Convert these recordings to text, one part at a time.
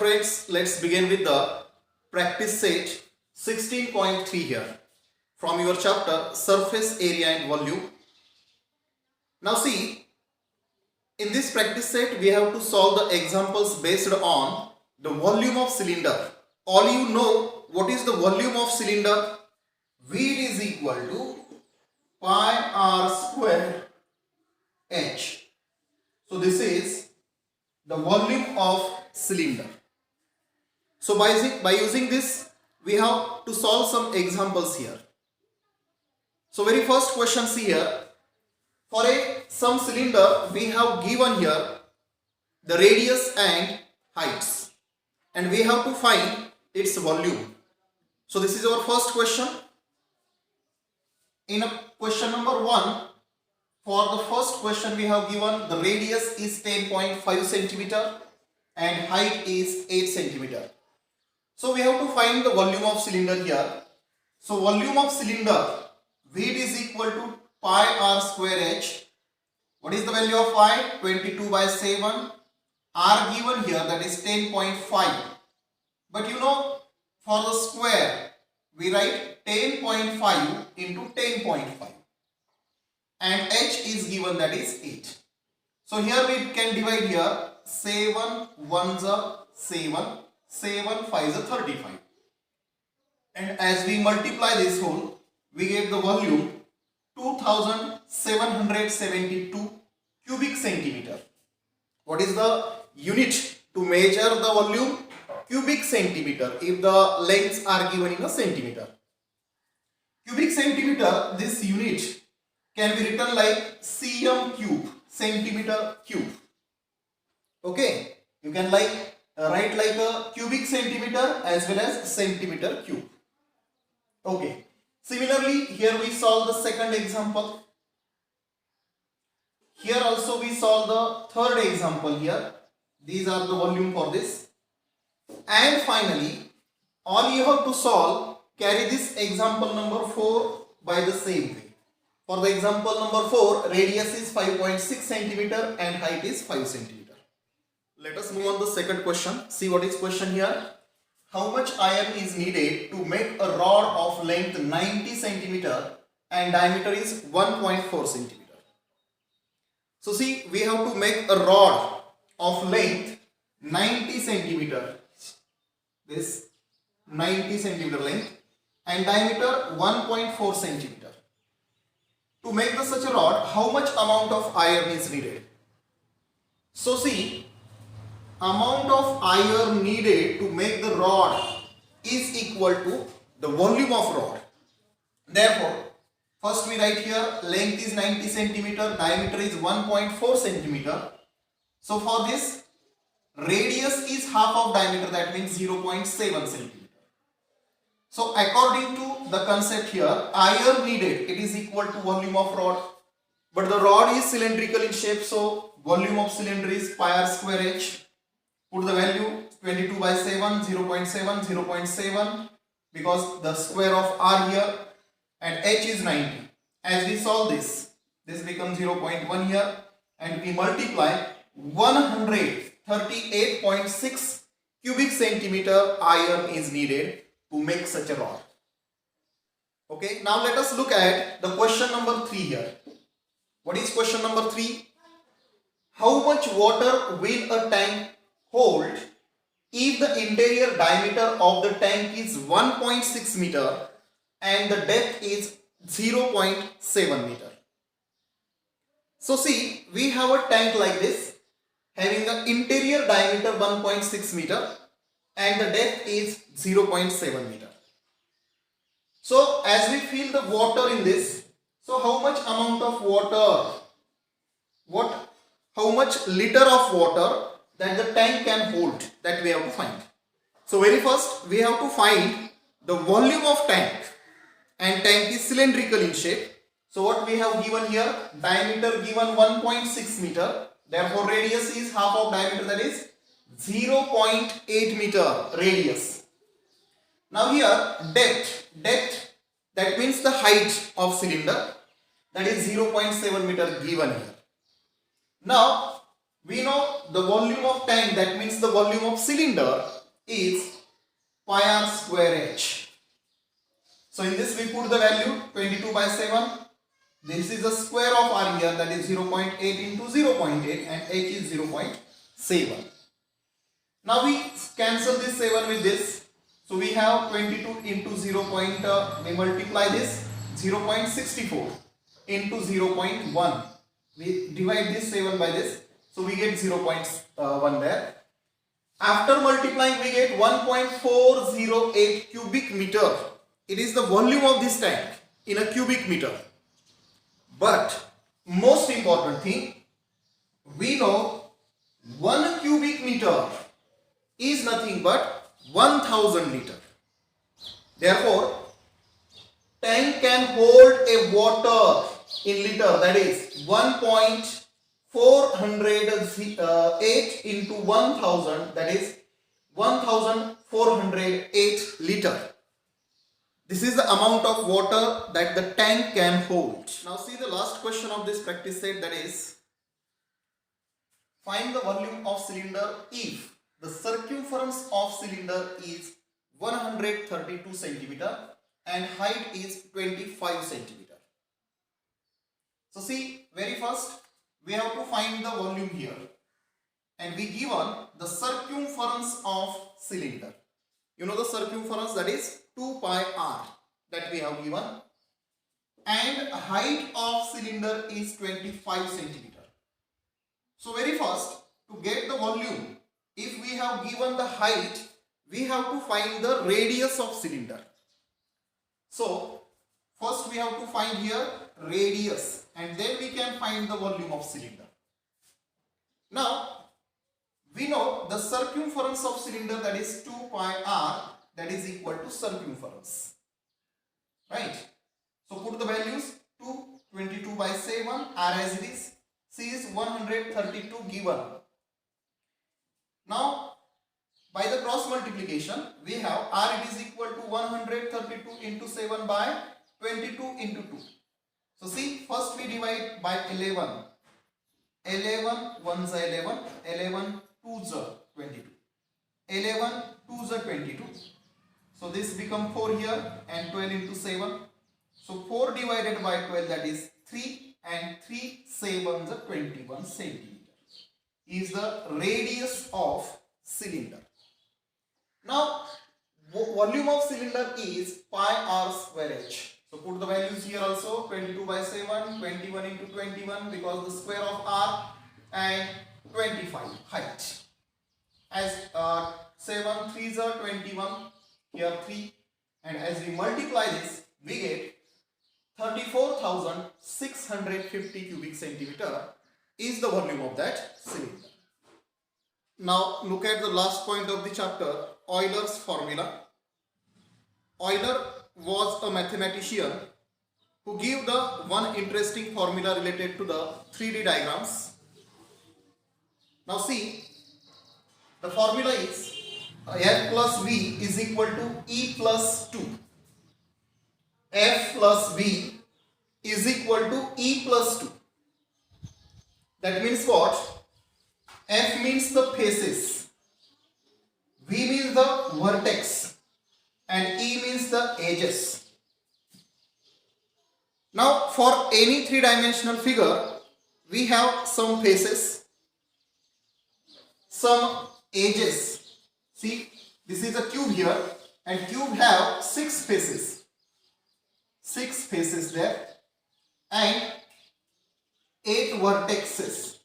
friends, let's begin with the practice set 16.3 here from your chapter surface area and volume. Now see, in this practice set we have to solve the examples based on the volume of cylinder. All you know what is the volume of cylinder? V is equal to pi r square h. So this is the volume of cylinder. So by using this we have to solve some examples here. So very first question, see here, for some cylinder we have given here the radius and heights and we have to find its volume. So this is our first question. In question number 1, for the first question we have given the radius is 10.5 centimeter and height is 8 centimeter. So we have to find the volume of cylinder here. So volume of cylinder V is equal to pi r square h. What is the value of pi? 22 by 7. R given here, that is 10.5. But you know, for the square we write 10.5 into 10.5 and h is given, that is 8. So here we can divide here 7 ones are 7, 7 5s are 35, and as we multiply this whole we get the volume 2772 cubic centimeter. What is the unit to measure the volume? Cubic centimeter if the lengths are given in a centimeter. Cubic centimeter, this unit can be written like cm cube, centimeter cube. Okay, you can write like a cubic centimeter as well as centimeter cube. Okay, similarly here we solve the second example. Here also we solve the third example here. These are the volume for this. And finally, all you have to solve, carry this example number 4 by the same way. For the example number 4, radius is 5.6 centimeter and height is 5 centimeter. Let us move on to the second question. See what is question here. How much iron is needed to make a rod of length 90 centimeter and diameter is 1.4 centimeter? So see, we have to make a rod of length 90 centimeter. This 90 centimeter length and diameter 1.4 centimeter. To make such a rod, how much amount of iron is needed? So see, amount of iron needed to make the rod is equal to the volume of rod. Therefore, first we write here length is 90 centimeter, diameter is 1.4 centimeter. So for this, radius is half of diameter, that means 0.7 centimeter. So according to the concept here, iron needed, it is equal to volume of rod. But the rod is cylindrical in shape, so volume of cylinder is pi r square h. Put the value 22 by 7, 0.7, 0.7 because the square of r here, and h is 90. As we solve this becomes 0.1 here and we multiply 138.6 cubic centimeter iron is needed to make such a rod. Okay, now let us look at the question number 3 here. What is question number 3? How much water will a tank hold if the interior diameter of the tank is 1.6 meter and the depth is 0.7 meter? So see, we have a tank like this having the interior diameter 1.6 meter and the depth is 0.7 meter. So as we fill the water in this, so how much amount of water, how much liter of water that the tank can hold, that we have to find. So very first we have to find the volume of tank, and tank is cylindrical in shape. So what we have given here, diameter given 1.6 meter, therefore radius is half of diameter, that is 0.8 meter radius. Now here depth, that means the height of cylinder, that is 0.7 meter given here. Now We know the volume of tank, that means the volume of cylinder, is pi r square h. So in this we put the value 22 by 7. This is the square of r here, that is 0.8 into 0.8 and h is 0.7. Now we cancel this 7 with this. So we have 22 into 0. We multiply this 0.64 into 0.1. We divide this 7 by this. So we get 0.1 there. After multiplying we get 1.408 cubic meter. It is the volume of this tank in a cubic meter. But most important thing, we know 1 cubic meter is nothing but 1000 liter. Therefore, tank can hold a water in liter, that is 1.408 into 1000, that is 1408 liter. This is the amount of water that the tank can hold. Now see the last question of this practice set, that is, find the volume of cylinder if the circumference of cylinder is 132 centimeter and height is 25 centimeter. So see, very first we have to find the volume here, and we given the circumference of cylinder. You know the circumference, that is 2 pi r, that we have given, and height of cylinder is 25 centimeter. So very first, to get the volume, if we have given the height, we have to find the radius of cylinder. So first we have to find here radius, and then we can find the volume of cylinder. Now we know the circumference of cylinder, that is 2 pi r, that is equal to circumference, right? So put the values, 22 by 7, r as it is, c is 132 given. Now by the cross multiplication we have r, it is equal to 132 into 7 by 22 into 2. So see, first we divide by 11. 11 1s are 11, 11 2s are 22, 11 2s are 22. So this become 4 here, and 12 into 7. So 4 divided by 12, that is 3, and 3 7s are 21 centimeter is the radius of cylinder. Now volume of cylinder is pi r square h. So put the values here also, 22 by 7, 21 into 21 because the square of r, and 25 height. As 7 3s are 21, here 3, and as we multiply this we get 34,650 cubic centimeter is the volume of that cylinder. Now look at the last point of the chapter, Euler's formula. Euler was a mathematician who gave the one interesting formula related to the 3D diagrams. Now see, the formula is F plus V is equal to E plus 2. F plus V is equal to E plus 2. That means what? F means the faces, V means the vertex, and E means the edges. Now for any three-dimensional figure, we have some faces, some edges. See, this is a cube here, and cube have 6 faces. 6 faces there, and 8 vertices.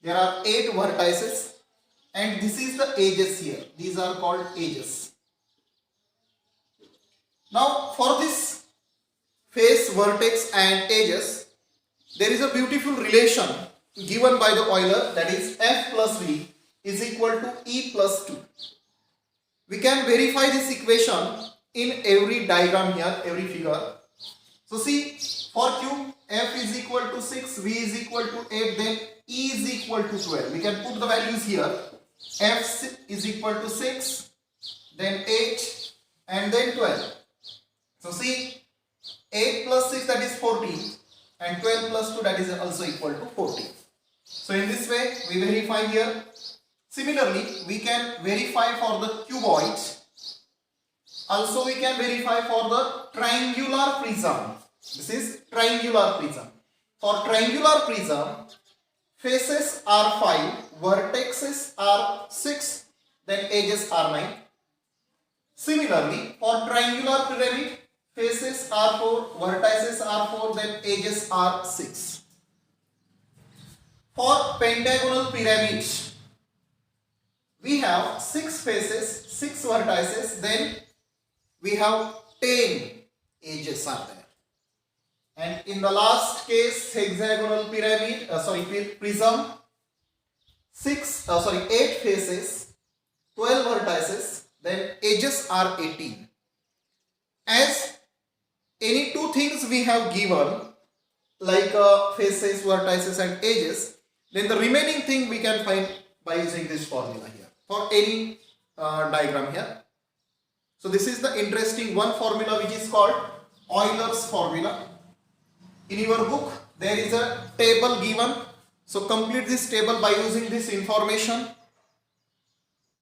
There are 8 vertices, and this is the edges here. These are called edges. Now for this face, vertex and edges, there is a beautiful relation given by the Euler, that is F plus V is equal to E plus 2. We can verify this equation in every diagram here, every figure. So see, for cube, F is equal to 6, V is equal to 8, then E is equal to 12. We can put the values here. F is equal to 6, then 8, and then 12. So see, 8 plus 6, that is 14, and 12 plus 2, that is also equal to 14. So in this way we verify here. Similarly, we can verify for the cuboid. Also we can verify for the triangular prism. This is triangular prism. For triangular prism, faces are 5, vertices are 6, then edges are 9. Similarly, for triangular pyramid, faces are 4, vertices are 4, then edges are 6. For pentagonal pyramid, we have 6 faces, 6 vertices, then we have 10 edges are there. And in the last case, hexagonal pyramid, prism, 8 faces, 12 vertices, then edges are 18. As any two things we have given, like faces, vertices and edges, then the remaining thing we can find by using this formula here for any diagram here. So this is the interesting one formula which is called Euler's formula. In your book there is a table given. So complete this table by using this information.